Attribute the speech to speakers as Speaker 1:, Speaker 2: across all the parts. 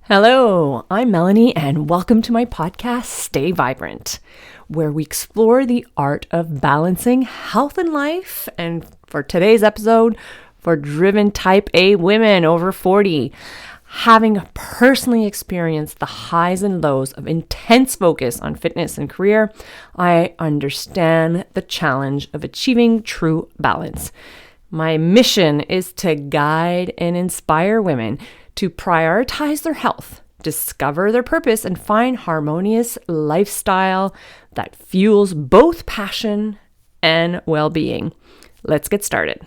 Speaker 1: Hello, I'm Melanie, and welcome to my podcast, Stay Vibrant, where we explore the art of balancing health and life. And for today's episode, for driven type A women over 40, having personally experienced the highs and lows of intense focus on fitness and career, I understand the challenge of achieving true balance. My mission is to guide and inspire women to prioritize their health, discover their purpose, and find harmonious lifestyle that fuels both passion and well-being. Let's get started.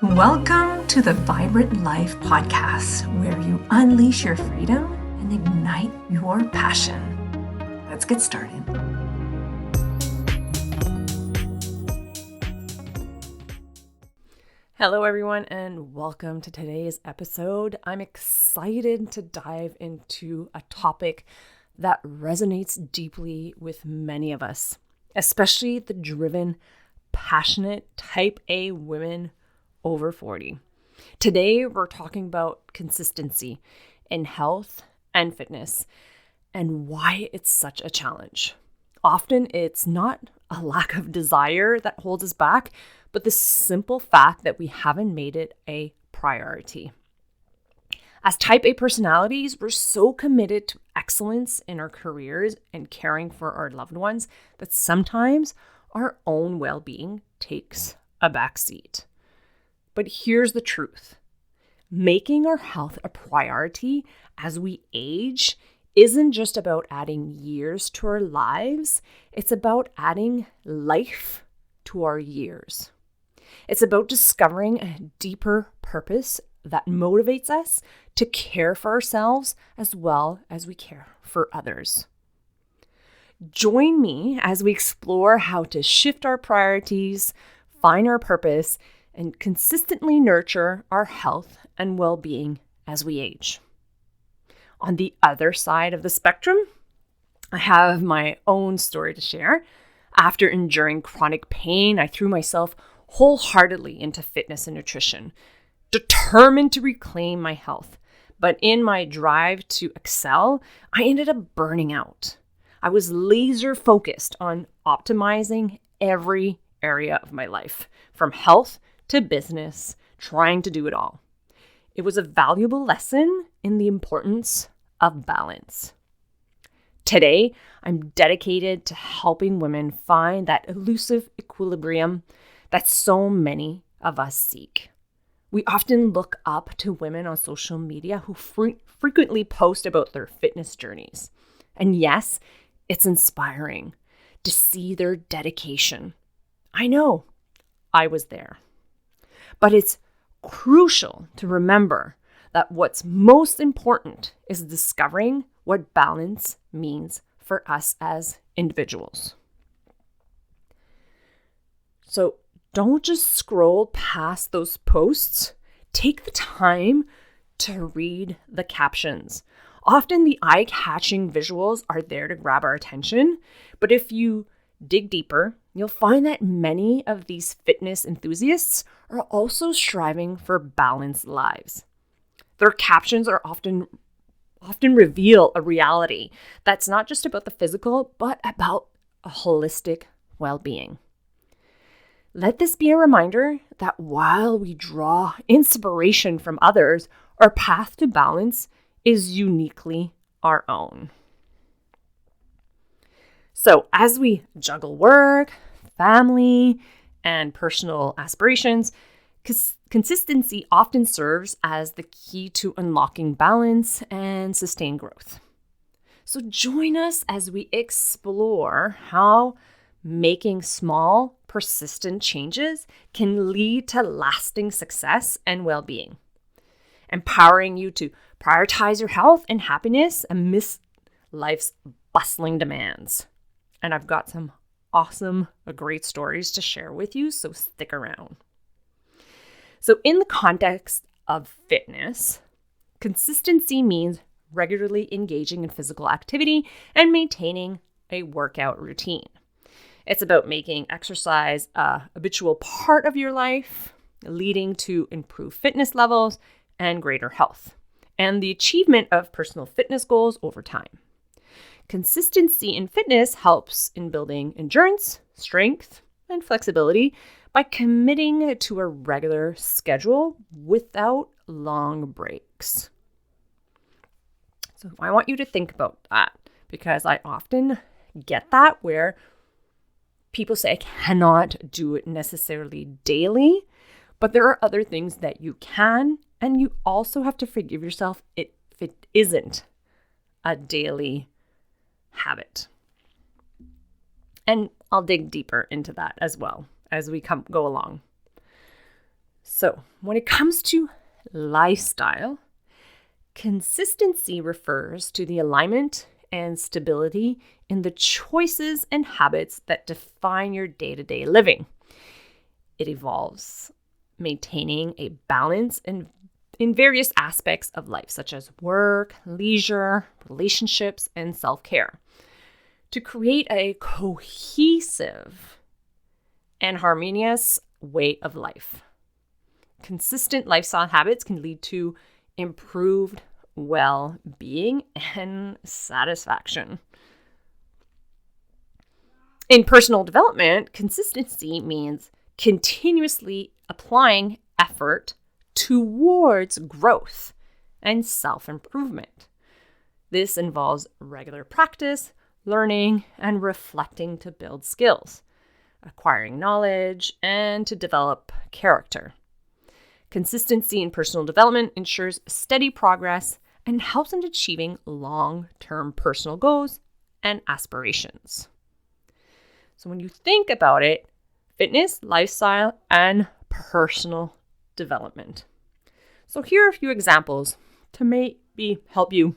Speaker 2: Welcome to the Vibrant Life Podcast, where you unleash your freedom and ignite your passion. Let's get started.
Speaker 1: Hello, everyone, and welcome to today's episode. I'm excited to dive into a topic that resonates deeply with many of us, especially the driven, passionate type A women over 40. Today, we're talking about consistency in health and fitness and why it's such a challenge. Often, it's not a lack of desire that holds us back, but the simple fact that we haven't made it a priority. As type A personalities, we're so committed to excellence in our careers and caring for our loved ones that sometimes our own well-being takes a backseat. But here's the truth. Making our health a priority as we age isn't just about adding years to our lives. It's about adding life to our years. It's about discovering a deeper purpose that motivates us to care for ourselves as well as we care for others. Join me as we explore how to shift our priorities, find our purpose, and consistently nurture our health and well-being as we age. On the other side of the spectrum, I have my own story to share. After enduring chronic pain, I threw myself wholeheartedly into fitness and nutrition, determined to reclaim my health. But in my drive to excel, I ended up burning out. I was laser focused on optimizing every area of my life, from health to business, trying to do it all. It was a valuable lesson in the importance of balance. Today, I'm dedicated to helping women find that elusive equilibrium that so many of us seek. We often look up to women on social media who frequently post about their fitness journeys. And yes, it's inspiring to see their dedication. I know, I was there. But it's crucial to remember that what's most important is discovering what balance means for us as individuals. So don't just scroll past those posts. Take the time to read the captions. Often the eye-catching visuals are there to grab our attention, but if you dig deeper, you'll find that many of these fitness enthusiasts are also striving for balanced lives. Their captions are often reveal a reality that's not just about the physical, but about a holistic well-being. Let this be a reminder that while we draw inspiration from others, our path to balance is uniquely our own. So as we juggle work, family, and personal aspirations, consistency often serves as the key to unlocking balance and sustained growth. So join us as we explore how making small, persistent changes can lead to lasting success and well-being, empowering you to prioritize your health and happiness amidst life's bustling demands. And I've got some awesome, great stories to share with you, so stick around. So in the context of fitness, consistency means regularly engaging in physical activity and maintaining a workout routine. It's about making exercise a habitual part of your life, leading to improved fitness levels and greater health. and the achievement of personal fitness goals over time. Consistency in fitness helps in building endurance, strength, and flexibility by committing to a regular schedule without long breaks. So I want you to think about that, because I often get that where people say I cannot do it necessarily daily, but there are other things that you can, and you also have to forgive yourself if it isn't a daily habit. And I'll dig deeper into that as well as we go along. So when it comes to lifestyle, consistency refers to the alignment and stability in the choices and habits that define your day-to-day living. It involves maintaining a balance in various aspects of life, such as work, leisure, relationships, and self-care, to create a cohesive and harmonious way of life. Consistent lifestyle habits can lead to improved well-being and satisfaction. In personal development, consistency means continuously applying effort towards growth and self-improvement. This involves regular practice, learning, and reflecting to build skills, acquiring knowledge, and to develop character. Consistency in personal development ensures steady progress and helps in achieving long-term personal goals and aspirations. So when you think about it, fitness, lifestyle, and personal development. So here are a few examples to maybe help you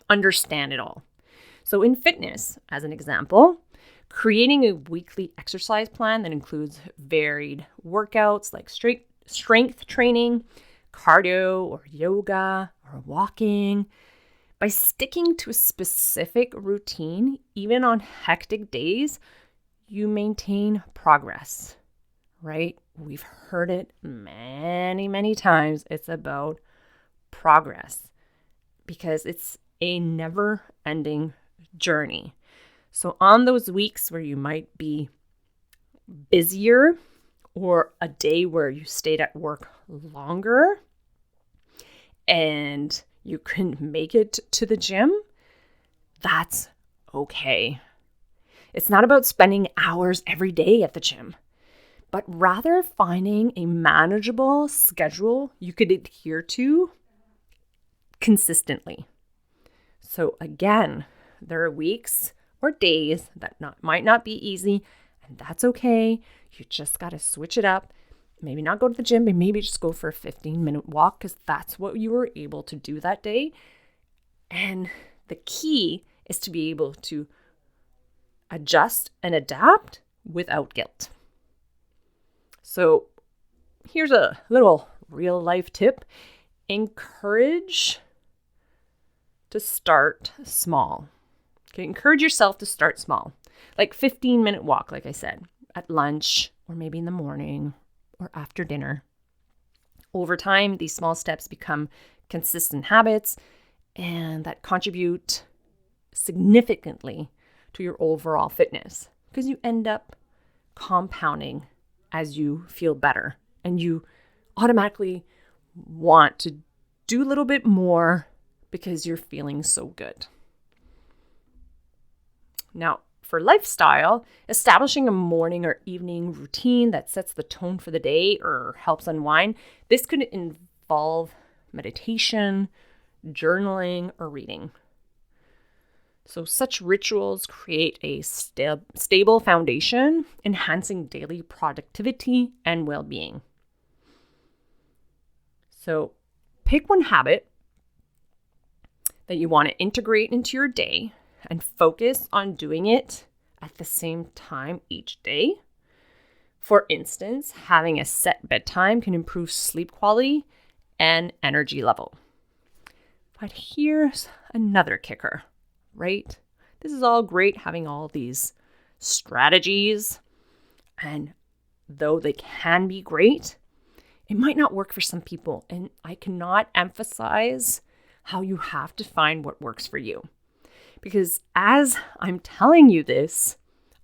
Speaker 1: understand it all. So in fitness, as an example, creating a weekly exercise plan that includes varied workouts like strength training, cardio or yoga or walking. By sticking to a specific routine, even on hectic days, you maintain progress, right? We've heard it many, many times. It's about progress because it's a never-ending journey. So on those weeks where you might be busier or a day where you stayed at work longer and you couldn't make it to the gym, that's okay. It's not about spending hours every day at the gym, but rather finding a manageable schedule you could adhere to consistently. So again, there are weeks or days that might not be easy, and that's okay. You just got to switch it up. Maybe not go to the gym, but maybe just go for a 15-minute walk because that's what you were able to do that day. And the key is to be able to adjust and adapt without guilt. So here's a little real life tip. Encourage to start small. Okay, encourage yourself to start small. Like 15-minute walk, like I said, at lunch or maybe in the morning or after dinner. Over time, these small steps become consistent habits and that contribute significantly to your overall fitness because you end up compounding as you feel better and you automatically want to do a little bit more because you're feeling so good. Now, for lifestyle, establishing a morning or evening routine that sets the tone for the day or helps unwind, this could involve meditation, journaling, or reading. So such rituals create a stable foundation, enhancing daily productivity and well-being. So pick one habit that you want to integrate into your day and focus on doing it at the same time each day. For instance, having a set bedtime can improve sleep quality and energy level. But here's another kicker, right? This is all great having all these strategies, and though they can be great, It might not work for some people, and I cannot emphasize how you have to find what works for you. Because as I'm telling you this,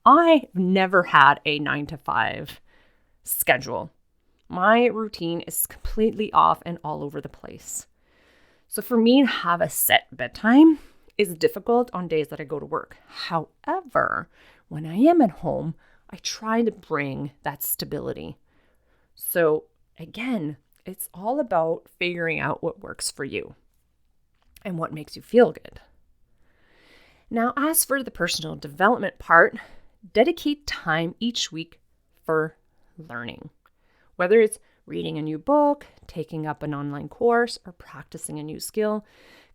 Speaker 1: I've never had a 9 to 5 schedule. My routine is completely off and all over the place. So for me to have a set bedtime is difficult on days that I go to work. However, when I am at home, I try to bring that stability. So again, it's all about figuring out what works for you and what makes you feel good. Now, as for the personal development part, dedicate time each week for learning. Whether it's reading a new book, taking up an online course, or practicing a new skill,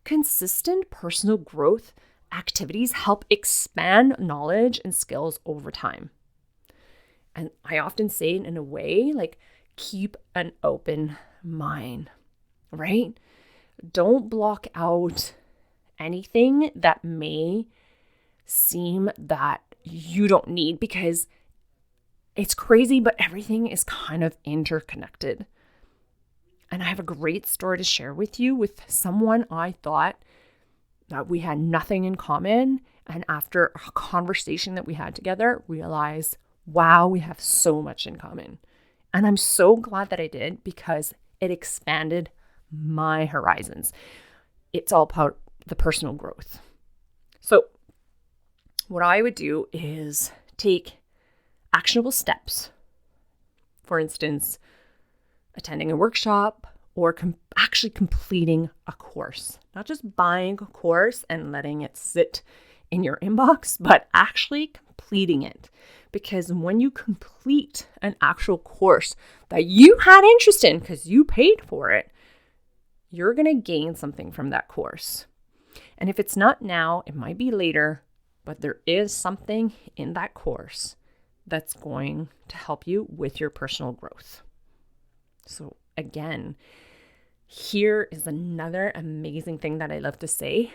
Speaker 1: consistent personal growth activities help expand knowledge and skills over time. And I often say it in a way like, keep an open mind, right? Don't block out anything that may seem that you don't need, because it's crazy, but everything is kind of interconnected. And I have a great story to share with you with someone I thought that we had nothing in common. And after a conversation that we had together, realized, wow, we have so much in common. And I'm so glad that I did, because it expanded my horizons. It's all about the personal growth. So what I would do is take actionable steps. For instance, attending a workshop or actually completing a course. Not just buying a course and letting it sit in your inbox, but actually completing it. Because when you complete an actual course that you had interest in because you paid for it, you're going to gain something from that course. And if it's not now, it might be later, but there is something in that course that's going to help you with your personal growth. So again, here is another amazing thing that I love to say.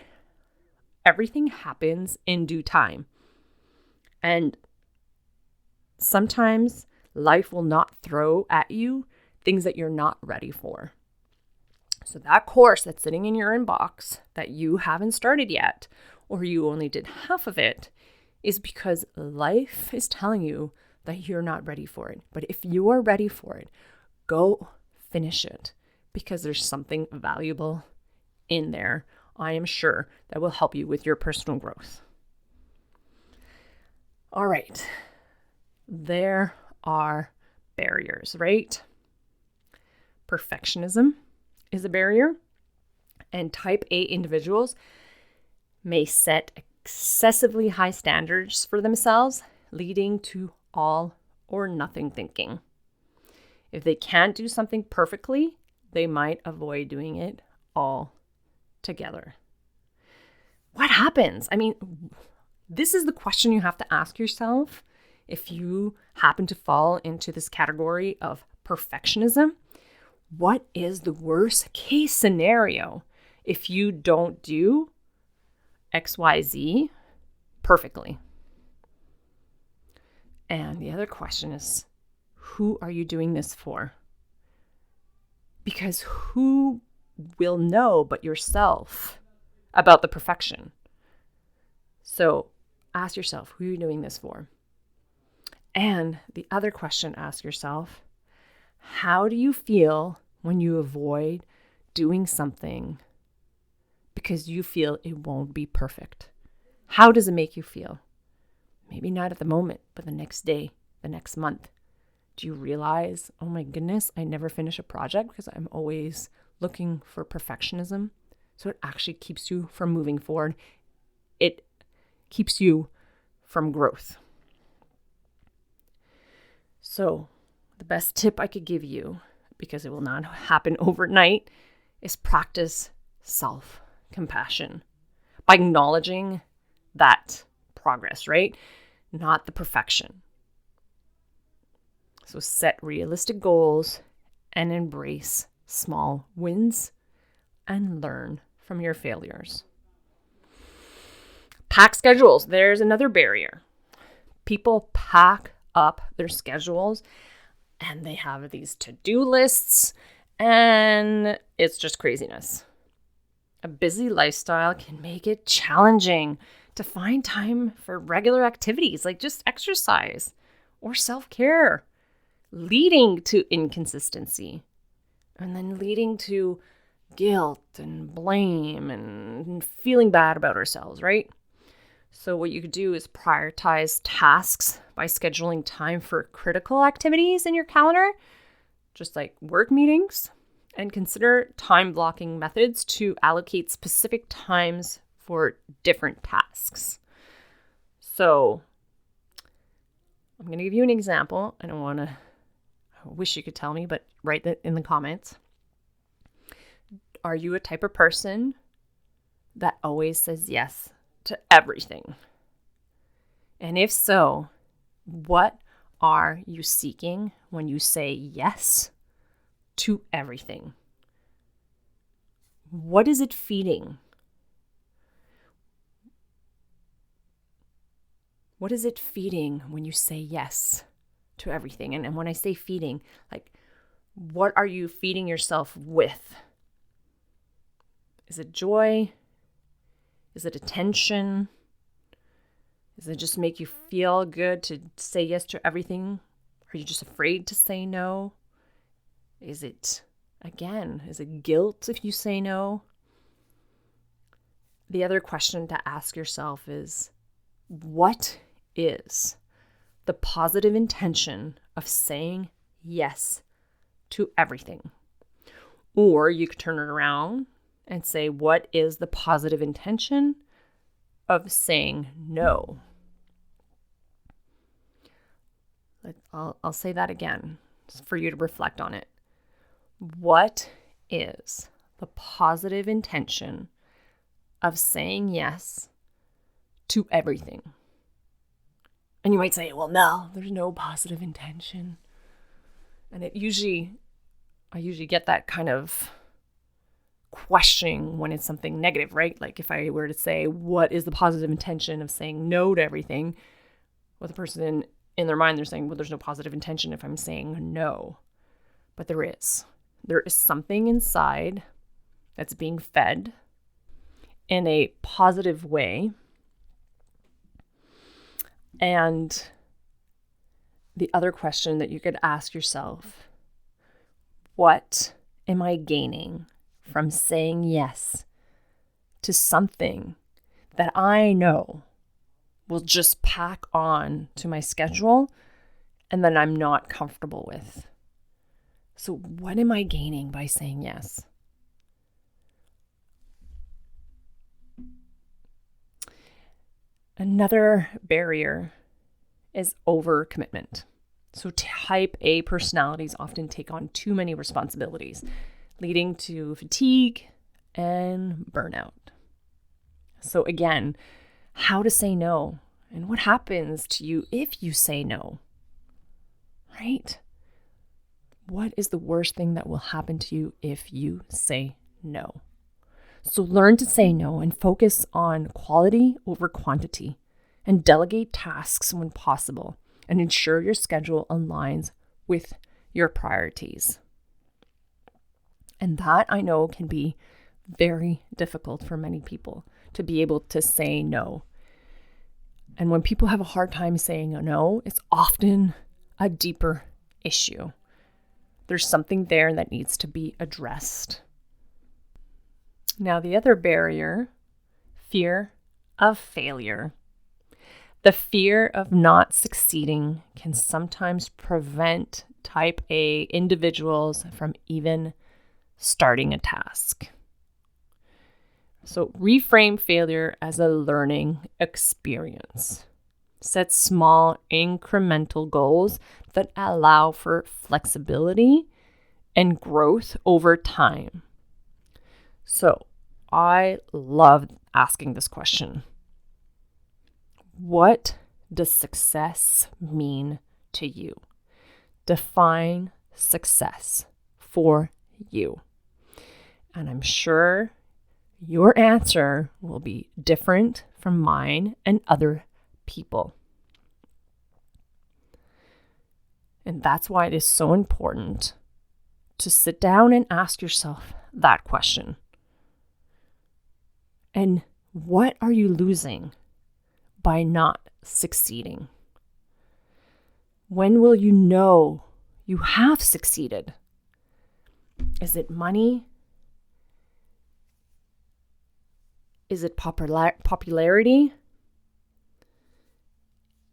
Speaker 1: Everything happens in due time. And sometimes life will not throw at you things that you're not ready for. So that course that's sitting in your inbox that you haven't started yet, or you only did half of it, is because life is telling you that you're not ready for it. But if you are ready for it, go finish it, because there's something valuable in there, I am sure, that will help you with your personal growth. All right. There are barriers, right? Perfectionism is a barrier, and type A individuals may set excessively high standards for themselves, leading to all or nothing thinking. If they can't do something perfectly, they might avoid doing it all together. What happens? I mean, this is the question you have to ask yourself if you happen to fall into this category of perfectionism. What is the worst case scenario if you don't do XYZ perfectly? And the other question is, who are you doing this for? Because who will know but yourself about the perfection? So ask yourself, who are you doing this for? And the other question, ask yourself, how do you feel when you avoid doing something because you feel it won't be perfect? How does it make you feel? Maybe not at the moment, but the next day, the next month. Do you realize, oh my goodness, I never finish a project because I'm always looking for perfectionism? So it actually keeps you from moving forward. It keeps you from growth. So the best tip I could give you, because it will not happen overnight, is practice self-compassion by acknowledging that progress, right? Not the perfection. So set realistic goals and embrace small wins and learn from your failures. Pack schedules. There's another barrier. People pack up their schedules and they have these to-do lists, and it's just craziness. A busy lifestyle can make it challenging to find time for regular activities like just exercise or self-care, leading to inconsistency and then leading to guilt and blame and feeling bad about ourselves, right? So what you could do is prioritize tasks by scheduling time for critical activities in your calendar, just like work meetings, and consider time blocking methods to allocate specific times for different tasks. So I'm going to give you an example. I wish you could tell me, but write that in the comments. Are you a type of person that always says yes to everything? And if so, what are you seeking when you say yes to everything? What is it feeding? What is it feeding when you say yes to everything? And when I say feeding, like, what are you feeding yourself with? Is it joy? Is it attention? Does it just make you feel good to say yes to everything? Are you just afraid to say no? Is it guilt if you say no? The other question to ask yourself is, what is the positive intention of saying yes to everything? Or you could turn it around and say, what is the positive intention of saying no? I'll say that again for you to reflect on it. What is the positive intention of saying yes to everything? And you might say, well, no, there's no positive intention. And I usually get that kind of questioning when it's something negative, right? Like if I were to say, what is the positive intention of saying no to everything? Well, the person in their mind, they're saying, well, there's no positive intention if I'm saying no. But there is. There is something inside that's being fed in a positive way. And the other question that you could ask yourself, what am I gaining from saying yes to something that I know will just pack on to my schedule and then I'm not comfortable with? So what am I gaining by saying yes? Another barrier is overcommitment. So type A personalities often take on too many responsibilities, leading to fatigue and burnout. So again, how to say no and what happens to you if you say no, right? What is the worst thing that will happen to you if you say no? So learn to say no and focus on quality over quantity, and delegate tasks when possible, and ensure your schedule aligns with your priorities. And that I know can be very difficult for many people to be able to say no. And when people have a hard time saying no, it's often a deeper issue. There's something there that needs to be addressed. Now, the other barrier, fear of failure. The fear of not succeeding can sometimes prevent type A individuals from even starting a task. So reframe failure as a learning experience. Set small incremental goals that allow for flexibility and growth over time. So I love asking this question. What does success mean to you? Define success for you. And I'm sure your answer will be different from mine and other people. And that's why it is so important to sit down and ask yourself that question. And what are you losing by not succeeding? When will you know you have succeeded? Is it money? Is it popularity?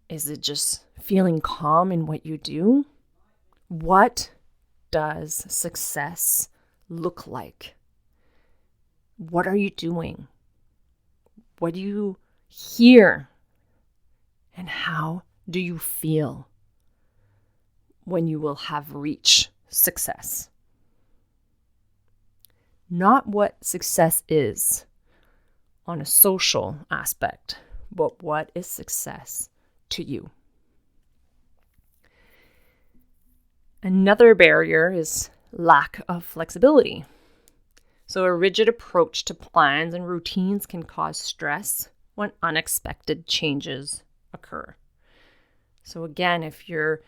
Speaker 1: Is it just feeling calm in what you do? What does success look like? What are you doing? What do you hear? And how do you feel when you will have reached success? Not what success is on a social aspect, but what is success to you? Another barrier is lack of flexibility. So a rigid approach to plans and routines can cause stress when unexpected changes occur. So again, if you're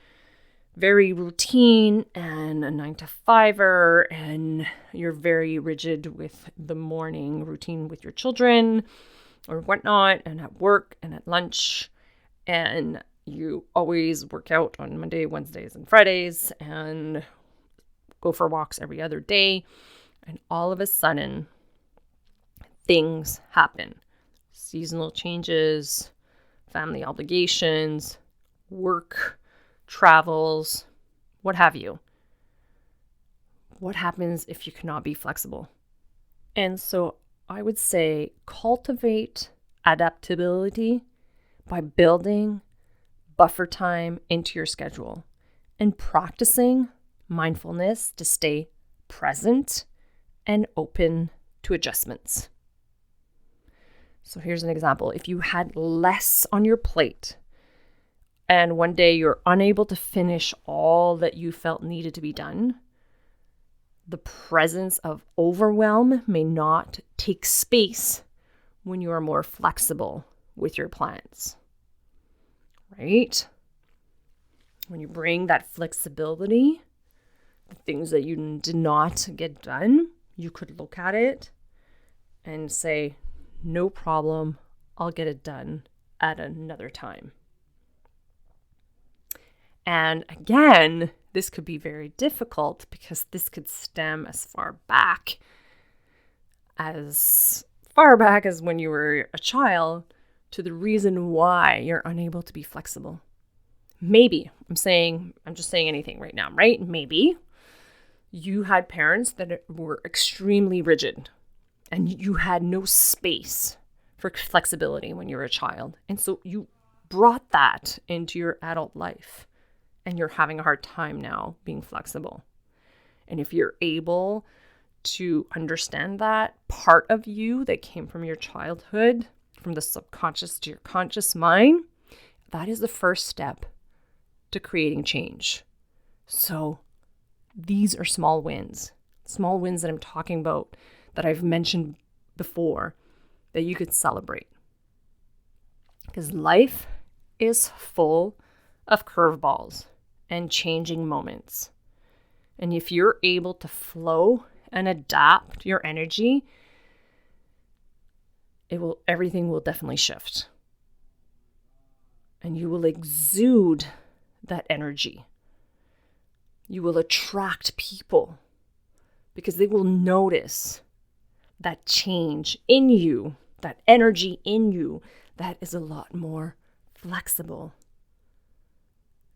Speaker 1: very routine and a 9-to-5er and you're very rigid with the morning routine with your children or whatnot, and at work and at lunch, and you always work out on Monday, Wednesdays, and Fridays and go for walks every other day, and all of a sudden things happen. Seasonal changes, family obligations, work, travels, what have you. What happens if you cannot be flexible? And so I would say cultivate adaptability by building buffer time into your schedule and practicing mindfulness to stay present and open to adjustments. So here's an example. If you had less on your plate and one day you're unable to finish all that you felt needed to be done, the presence of overwhelm may not take space when you are more flexible with your plans, right? When you bring that flexibility, the things that you did not get done, you could look at it and say, no problem, I'll get it done at another time. And again, this could be very difficult because this could stem as far back as when you were a child to the reason why you're unable to be flexible. Maybe, I'm just saying anything right now, right? Maybe you had parents that were extremely rigid and you had no space for flexibility when you were a child. And so you brought that into your adult life and you're having a hard time now being flexible. And if you're able to understand that part of you that came from your childhood, from the subconscious to your conscious mind, that is the first step to creating change. So these are small wins that I'm talking about, that I've mentioned before, that you could celebrate. Because life is full of curveballs and changing moments. And if you're able to flow and adapt your energy, everything will definitely shift. And you will exude that energy. You will attract people because they will notice that change in you, that energy in you that is a lot more flexible.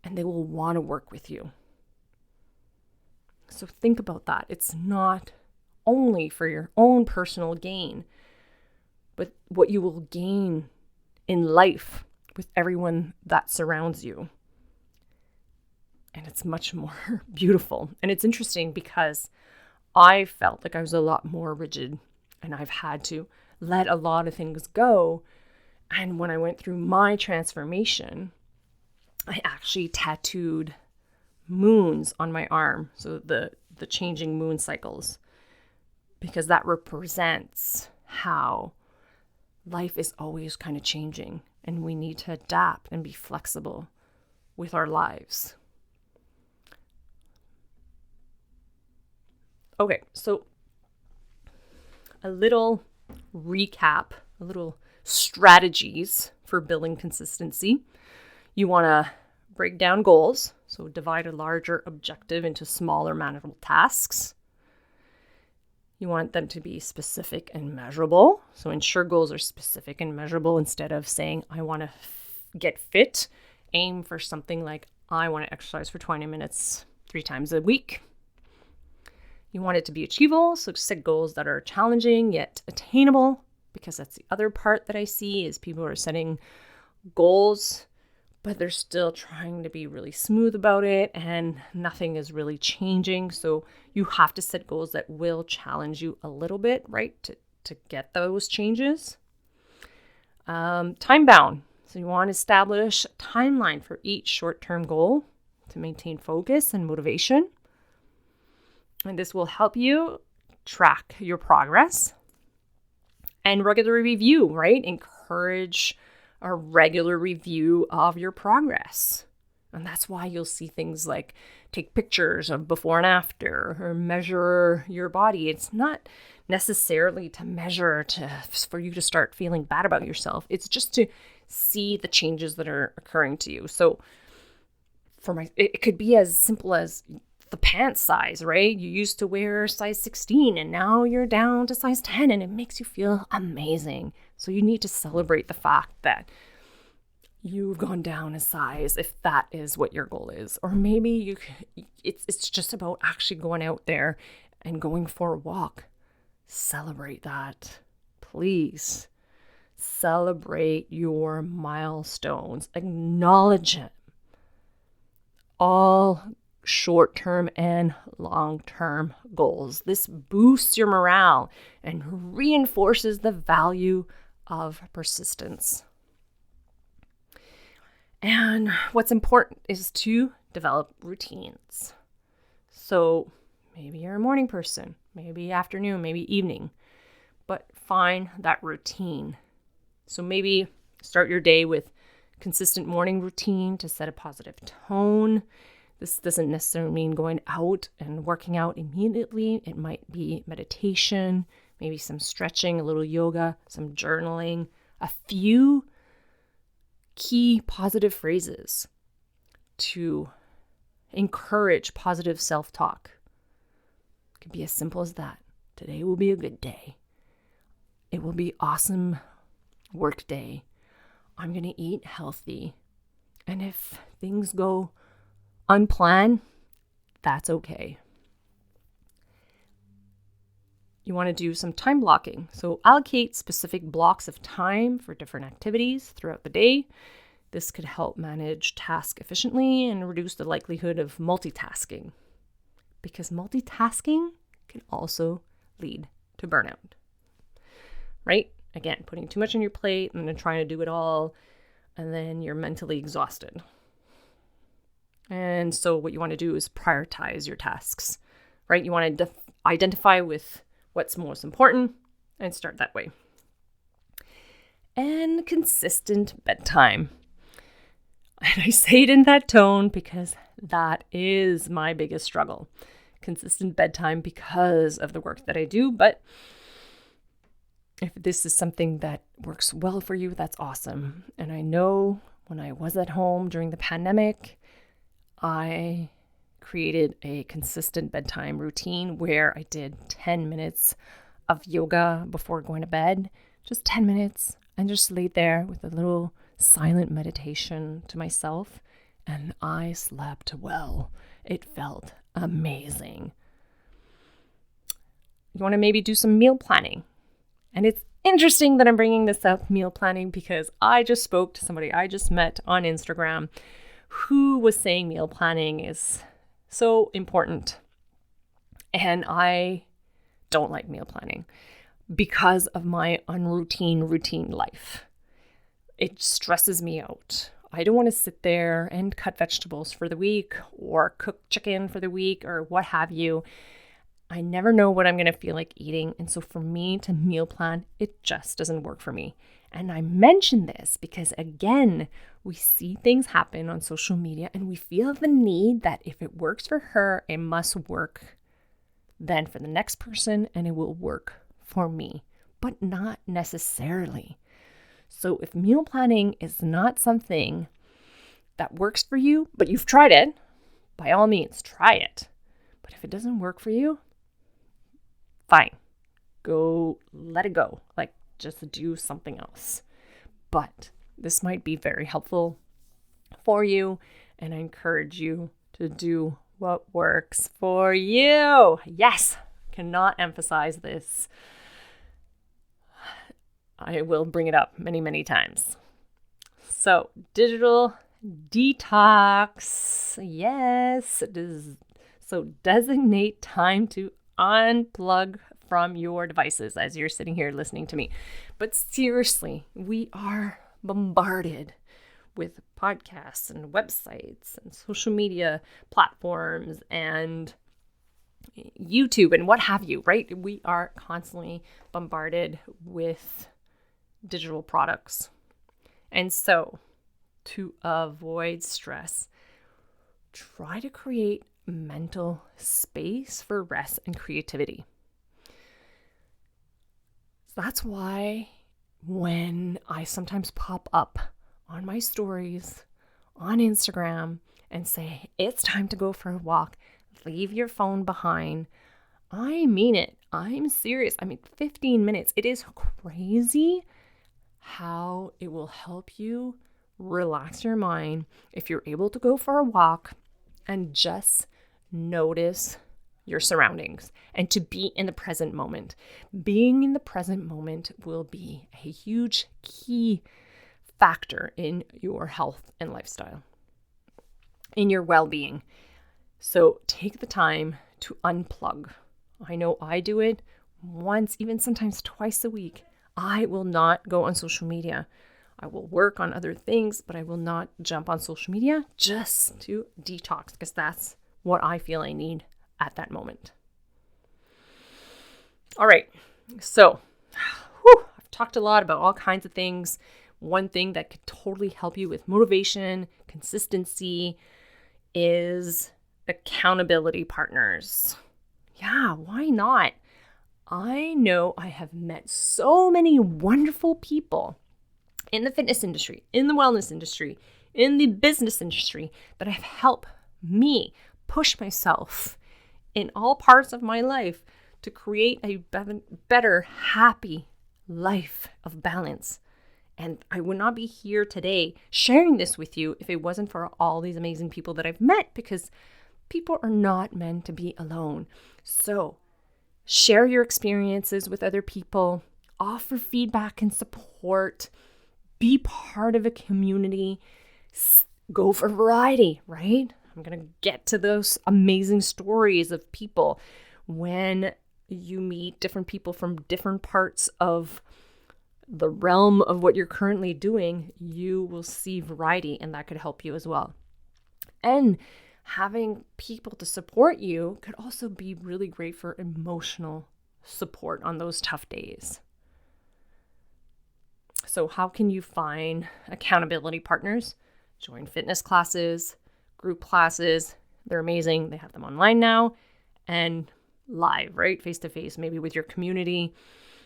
Speaker 1: And they will want to work with you. So think about that. It's not only for your own personal gain, but what you will gain in life with everyone that surrounds you. And it's much more beautiful. And it's interesting because I felt like I was a lot more rigid and I've had to let a lot of things go. And when I went through my transformation, I actually tattooed moons on my arm. So the changing moon cycles, because that represents how life is always kind of changing and we need to adapt and be flexible with our lives. Okay, so a little recap, a little strategies for building consistency. You want to break down goals, so divide a larger objective into smaller, manageable tasks. You want them to be specific and measurable, so ensure goals are specific and measurable instead of saying, I want to get fit. Aim for something like, I want to exercise for 20 minutes 3 times a week. You want it to be achievable, so set goals that are challenging yet attainable, because that's the other part that I see is people are setting goals, but they're still trying to be really smooth about it and nothing is really changing. So you have to set goals that will challenge you a little bit, right, to get those changes. Time bound. So you want to establish a timeline for each short-term goal to maintain focus and motivation. And this will help you track your progress. And regular review, right? Encourage a regular review of your progress. And that's why you'll see things like take pictures of before and after or measure your body. It's not necessarily to measure for you to start feeling bad about yourself. It's just to see the changes that are occurring to you. So it could be as simple as the pants size, right? You used to wear size 16 and now you're down to size 10 and it makes you feel amazing. So you need to celebrate the fact that you've gone down a size if that is what your goal is. Or maybe it's just about actually going out there and going for a walk. Celebrate that. Please celebrate your milestones. Acknowledge it. All short-term and long-term goals. This boosts your morale and reinforces the value of persistence. And what's important is to develop routines. So maybe you're a morning person, maybe afternoon, maybe evening, but find that routine. So maybe start your day with consistent morning routine to set a positive tone. This doesn't necessarily mean going out and working out immediately. It might be meditation, maybe some stretching, a little yoga, some journaling, a few key positive phrases to encourage positive self-talk. It could be as simple as that. Today will be a good day. It will be awesome work day. I'm going to eat healthy. And if things go unplanned, that's okay. You want to do some time blocking. So allocate specific blocks of time for different activities throughout the day. This could help manage tasks efficiently and reduce the likelihood of multitasking, because multitasking can also lead to burnout, right? Again, putting too much on your plate and then trying to do it all, and then you're mentally exhausted. And so what you want to do is prioritize your tasks, right? You want to identify with what's most important and start that way. And consistent bedtime. And I say it in that tone because that is my biggest struggle. Consistent bedtime because of the work that I do. But if this is something that works well for you, that's awesome. And I know when I was at home during the pandemic, I created a consistent bedtime routine where I did 10 minutes of yoga before going to bed, just 10 minutes, and just laid there with a little silent meditation to myself, and I slept well. It felt amazing. You want to maybe do some meal planning. And it's interesting that I'm bringing this up, meal planning, because I just spoke to somebody I just met on Instagram who was saying meal planning is so important. And I don't like meal planning because of my routine life. It stresses me out. I don't want to sit there and cut vegetables for the week or cook chicken for the week or what have you. I never know what I'm going to feel like eating. And so for me to meal plan, it just doesn't work for me. And I mention this because, again, we see things happen on social media and we feel the need that if it works for her, it must work than for the next person, and it will work for me, but not necessarily. So if meal planning is not something that works for you, but you've tried it, by all means, try it. But if it doesn't work for you, fine. Go, let it go. Like, just do something else. But this might be very helpful for you, and I encourage you to do what works for you. Yes, cannot emphasize this. I will bring it up many, many times. So, digital detox. Yes. So, designate time to unplug from your devices as you're sitting here listening to me. But seriously, we are bombarded with podcasts and websites and social media platforms and YouTube and what have you, right? We are constantly bombarded with digital products. And so, to avoid stress, try to create mental space for rest and creativity. That's why when I sometimes pop up on my stories on Instagram and say, it's time to go for a walk, leave your phone behind, I mean it. I'm serious. 15 minutes. It is crazy how it will help you relax your mind if you're able to go for a walk and just notice your surroundings and to be in the present moment. Being in the present moment will be a huge key factor in your health and lifestyle, in your well-being. So take the time to unplug. I know I do it once, even sometimes twice a week. I will not go on social media. I will work on other things, but I will not jump on social media just to detox, because that's what I feel I need at that moment. All right. So, I've talked a lot about all kinds of things. One thing that could totally help you with motivation, consistency, is accountability partners. Yeah, why not? I know I have met so many wonderful people in the fitness industry, in the wellness industry, in the business industry that have helped me push myself in all parts of my life to create a better, happy life of balance. And I would not be here today sharing this with you if it wasn't for all these amazing people that I've met, because people are not meant to be alone. So share your experiences with other people, offer feedback and support, be part of a community, go for variety, right? I'm going to get to those amazing stories of people. When you meet different people from different parts of the realm of what you're currently doing, you will see variety, and that could help you as well. And having people to support you could also be really great for emotional support on those tough days. So how can you find accountability partners? Join fitness classes, group classes. They're amazing. They have them online now and live, right? Face-to-face, maybe with your community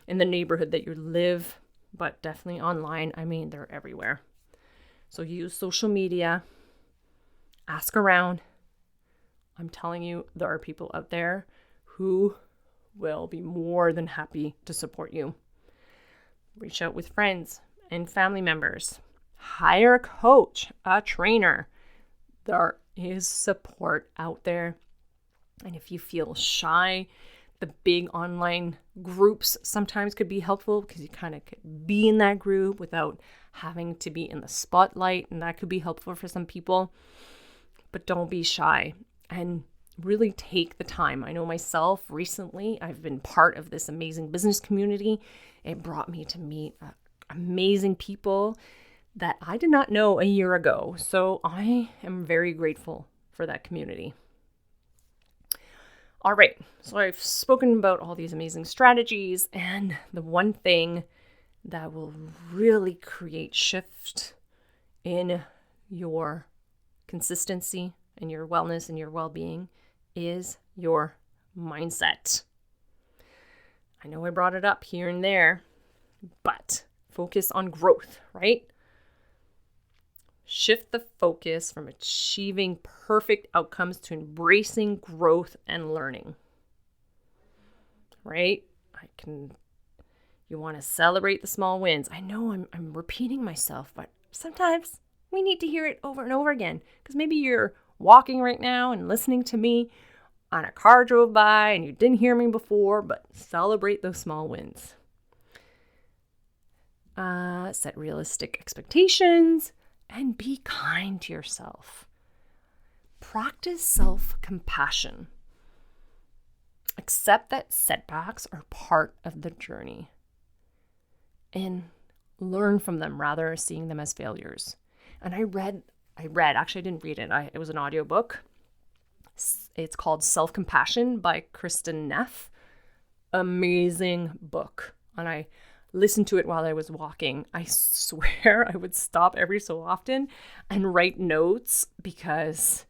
Speaker 1: in the neighborhood that you live, but definitely online. They're everywhere. So use social media, ask around. I'm telling you, there are people out there who will be more than happy to support you. Reach out with friends and family members. Hire a coach, a trainer. There is support out there. And if you feel shy, the big online groups sometimes could be helpful, because you kind of could be in that group without having to be in the spotlight. And that could be helpful for some people. But don't be shy and really take the time. I know myself recently, I've been part of this amazing business community. It brought me to meet amazing people that I did not know a year ago. So I am very grateful for that community. All right, so I've spoken about all these amazing strategies, and the one thing that will really create shift in your consistency and your wellness and your well-being is your mindset. I know I brought it up here and there, but focus on growth, right? Shift the focus from achieving perfect outcomes to embracing growth and learning, right? You want to celebrate the small wins. I know I'm repeating myself, but sometimes we need to hear it over and over again, because maybe you're walking right now and listening to me on a car drove by and you didn't hear me before, but celebrate those small wins. Set realistic expectations and be kind to yourself. Practice self-compassion. Accept that setbacks are part of the journey and learn from them rather than seeing them as failures. And I read, actually I didn't read it. It was an audiobook. It's called Self-Compassion by Kristen Neff. Amazing book. And I listened to it while I was walking. I swear I would stop every so often and write notes, because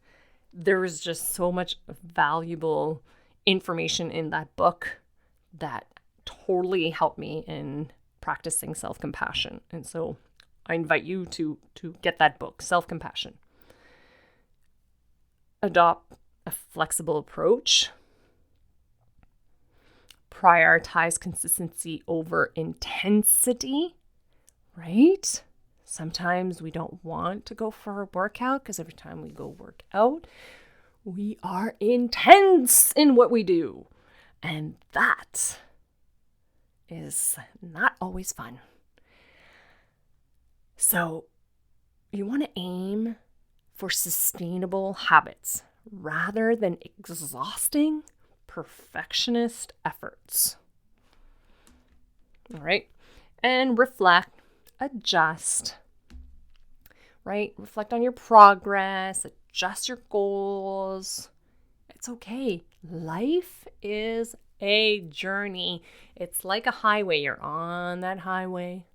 Speaker 1: there was just so much valuable information in that book that totally helped me in practicing self-compassion. And so I invite you to get that book, Self-Compassion. Adopt a flexible approach. Prioritize consistency over intensity, right? Sometimes we don't want to go for a workout because every time we go work out, we are intense in what we do. And that is not always fun. So you want to aim for sustainable habits rather than exhausting perfectionist efforts. All right. And reflect, adjust, right? Reflect on your progress, adjust your goals. It's okay. Life is a journey. It's like a highway. You're on that highway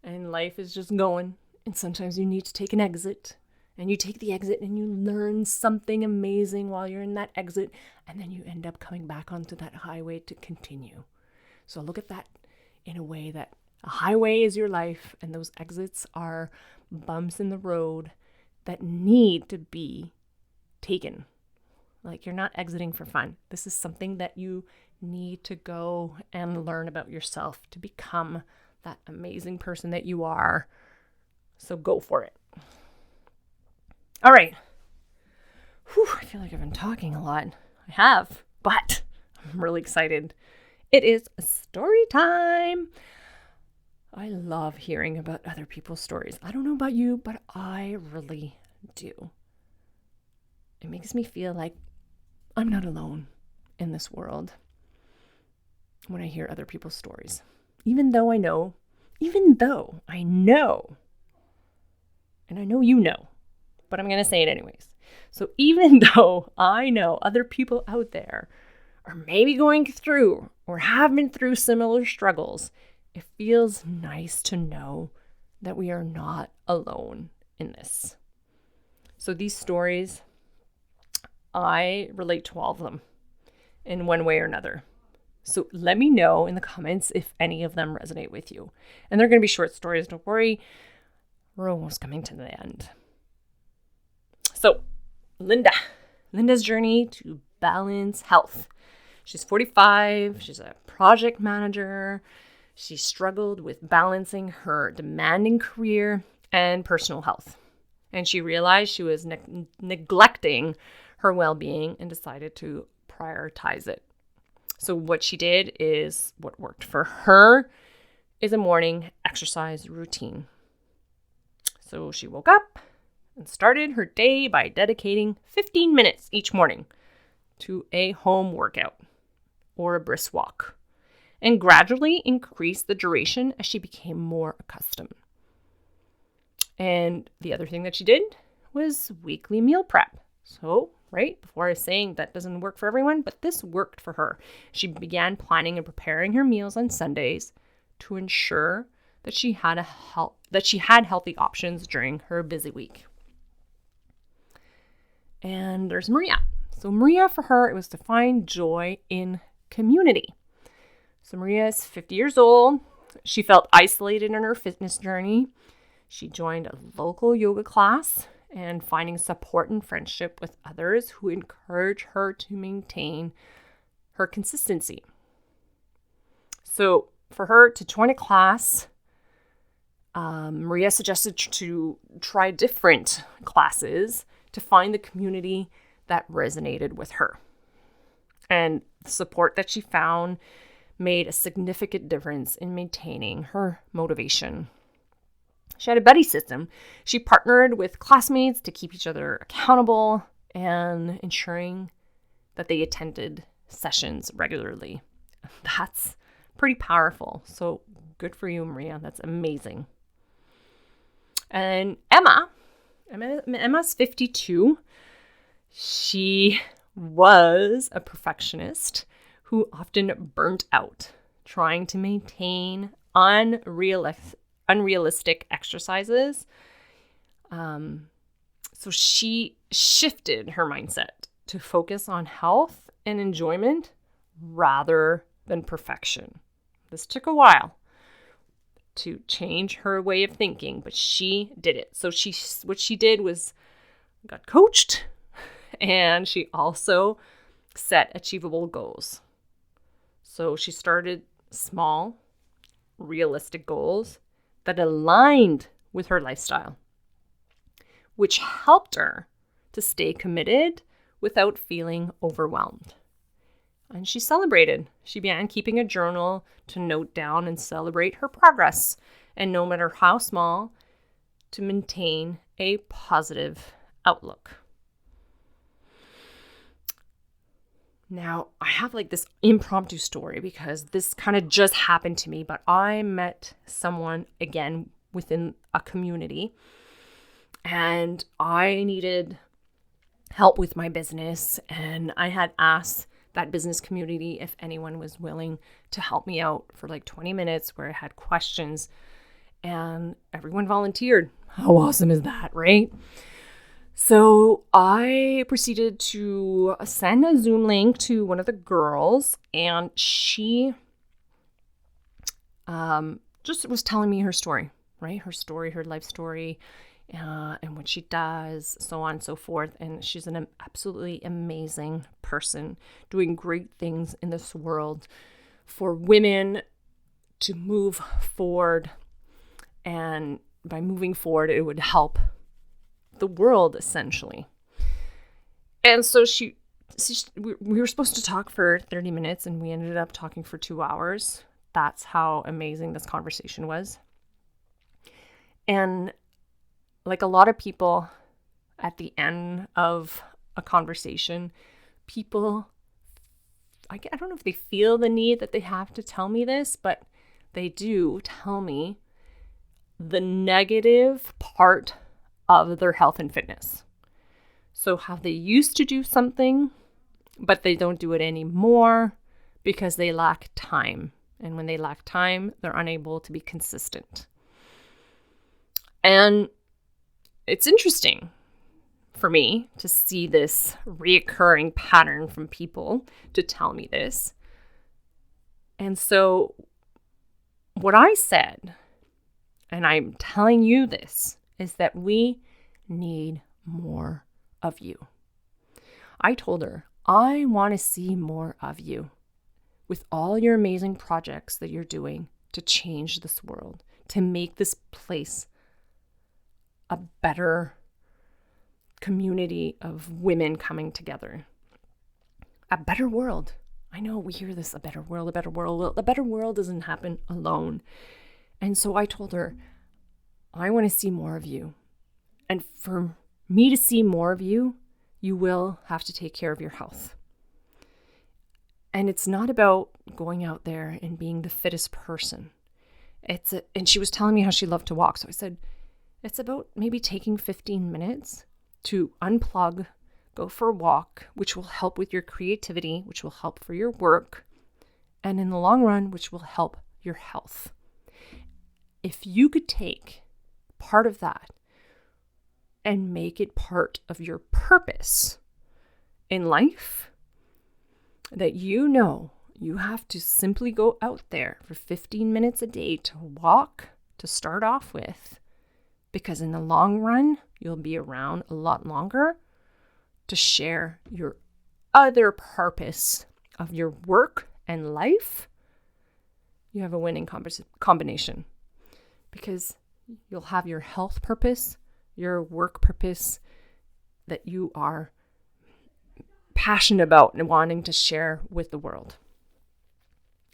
Speaker 1: and life is just going. And sometimes you need to take an exit. And you take the exit and you learn something amazing while you're in that exit. And then you end up coming back onto that highway to continue. So look at that in a way that a highway is your life and those exits are bumps in the road that need to be taken. Like, you're not exiting for fun. This is something that you need to go and learn about yourself to become that amazing person that you are. So go for it. All right. Whew, I feel like I've been talking a lot. I have, but I'm really excited. It is story time. I love hearing about other people's stories. I don't know about you, but I really do. It makes me feel like I'm not alone in this world when I hear other people's stories. Even though I know, and I know you know, but I'm going to say it anyways. So even though I know other people out there are maybe going through or have been through similar struggles, it feels nice to know that we are not alone in this. So these stories, I relate to all of them in one way or another. So let me know in the comments if any of them resonate with you. And they're going to be short stories, don't worry. We're almost coming to the end. So, Linda's journey to balance health. She's 45. She's a project manager. She struggled with balancing her demanding career and personal health. And she realized she was neglecting her well-being and decided to prioritize it. So what she did is what worked for her is a morning exercise routine. So she woke up and started her day by dedicating 15 minutes each morning to a home workout or a brisk walk, and gradually increased the duration as she became more accustomed. And the other thing that she did was weekly meal prep. So, right before I was saying that doesn't work for everyone, but this worked for her. She began planning and preparing her meals on Sundays to ensure that she had healthy options during her busy week. And there's Maria. So Maria, for her, it was to find joy in community. So Maria is 50 years old. She felt isolated in her fitness journey. She joined a local yoga class and finding support and friendship with others who encourage her to maintain her consistency. So for her to join a class, Maria suggested to try different classes to find the community that resonated with her. And the support that she found made a significant difference in maintaining her motivation. She had a buddy system. She partnered with classmates to keep each other accountable and ensuring that they attended sessions regularly. That's pretty powerful. So good for you, Maria. That's amazing. And Emma's 52. She was a perfectionist who often burnt out trying to maintain unrealistic exercises. So she shifted her mindset to focus on health and enjoyment rather than perfection. This took a while to change her way of thinking, but she did it. So what she did was got coached, and she also set achievable goals. So she started small, realistic goals that aligned with her lifestyle, which helped her to stay committed without feeling overwhelmed. And she celebrated. She began keeping a journal to note down and celebrate her progress, and no matter how small, to maintain a positive outlook. Now, I have like this impromptu story because this kind of just happened to me, but I met someone again within a community and I needed help with my business, and I had asked that business community if anyone was willing to help me out for like 20 minutes where I had questions, and everyone volunteered. How awesome is that, right? So I proceeded to send a Zoom link to one of the girls, and she just was telling me her story, right? Her story, her life story, and what she does, so on and so forth. And she's an absolutely amazing person doing great things in this world for women to move forward. And by moving forward, it would help the world, essentially. And so we were supposed to talk for 30 minutes and we ended up talking for 2 hours. That's how amazing this conversation was. And like a lot of people at the end of a conversation, people, I don't know if they feel the need that they have to tell me this, but they do tell me the negative part of their health and fitness. So how they used to do something, but they don't do it anymore because they lack time. And when they lack time, they're unable to be consistent. And it's interesting for me to see this reoccurring pattern from people to tell me this. And so what I said, and I'm telling you this, is that we need more of you. I told her, I want to see more of you with all your amazing projects that you're doing to change this world, to make this place a better community of women coming together. A better world. I know we hear this, a better world, a better world. Well, a better world doesn't happen alone. And so I told her, I want to see more of you. And for me to see more of you, you will have to take care of your health. And it's not about going out there and being the fittest person. And she was telling me how she loved to walk. So I said, it's about maybe taking 15 minutes to unplug, go for a walk, which will help with your creativity, which will help for your work, and in the long run, which will help your health. If you could take part of that and make it part of your purpose in life that you have to simply go out there for 15 minutes a day to walk to start off with, because in the long run, you'll be around a lot longer to share your other purpose of your work and life. You have a winning combination, because you'll have your health purpose, your work purpose that you are passionate about and wanting to share with the world.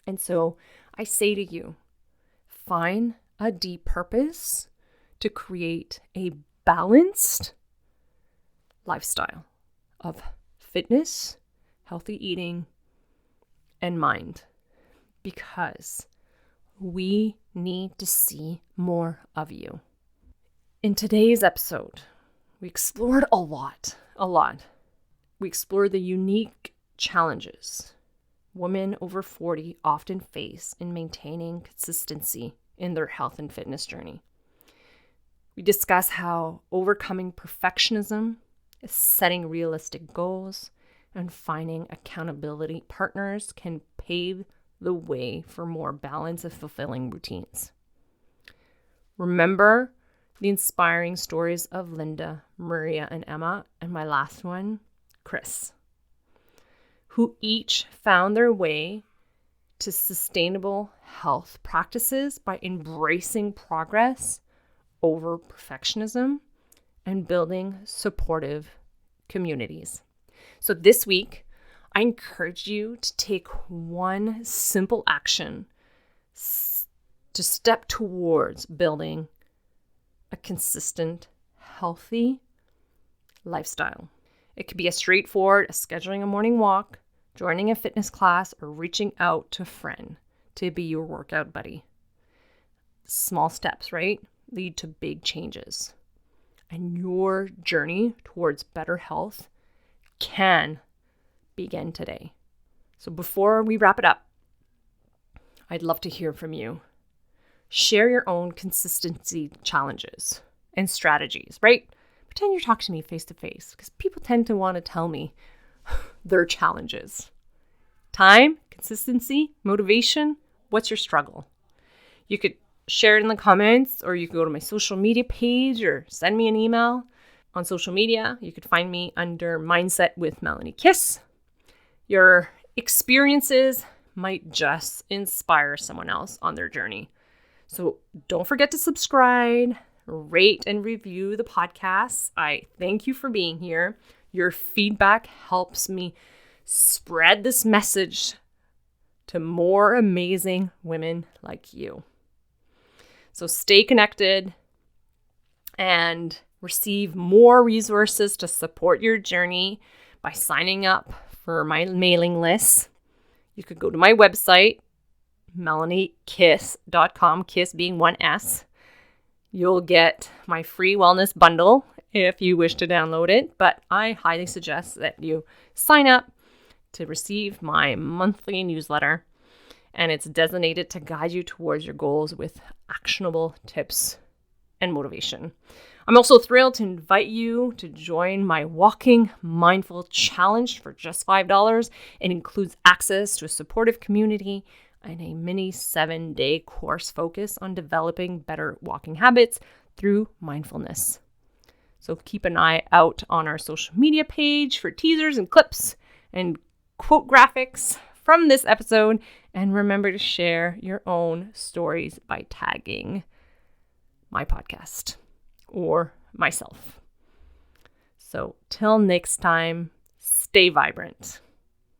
Speaker 1: And so I say to you, find a deep purpose to create a balanced lifestyle of fitness, healthy eating, and mind, because we need to see more of you. In today's episode, we explored a lot. We explored the unique challenges women over 40 often face in maintaining consistency in their health and fitness journey. We discuss how overcoming perfectionism, setting realistic goals, and finding accountability partners can pave the way for more balanced and fulfilling routines. Remember the inspiring stories of Linda, Maria, and Emma, and my last one, Chris, who each found their way to sustainable health practices by embracing progress over perfectionism and building supportive communities. So this week, I encourage you to take one simple action to step towards building a consistent, healthy lifestyle. It could be as straightforward as scheduling a morning walk, joining a fitness class, or reaching out to a friend to be your workout buddy. Small steps, right, lead to big changes. And your journey towards better health can begin today. So before we wrap it up, I'd love to hear from you. Share your own consistency challenges and strategies, right? Pretend you're talking to me face to face, because people tend to want to tell me their challenges. Time, consistency, motivation, what's your struggle? You could share it in the comments, or you can go to my social media page or send me an email. On social media, you could find me under Mindset with Melanie Kiss. Your experiences might just inspire someone else on their journey. So don't forget to subscribe, rate, and review the podcast. I thank you for being here. Your feedback helps me spread this message to more amazing women like you. So stay connected and receive more resources to support your journey by signing up for my mailing list. You could go to my website, melaniekiss.com, kiss being one S. You'll get my free wellness bundle if you wish to download it, but I highly suggest that you sign up to receive my monthly newsletter, and it's designated to guide you towards your goals with actionable tips and motivation. I'm also thrilled to invite you to join my Walking Mindful Challenge for just $5. It includes access to a supportive community and a mini 7-day course focused on developing better walking habits through mindfulness. So keep an eye out on our social media page for teasers and clips and quote graphics from this episode. And remember to share your own stories by tagging my podcast or myself. So till next time, stay vibrant.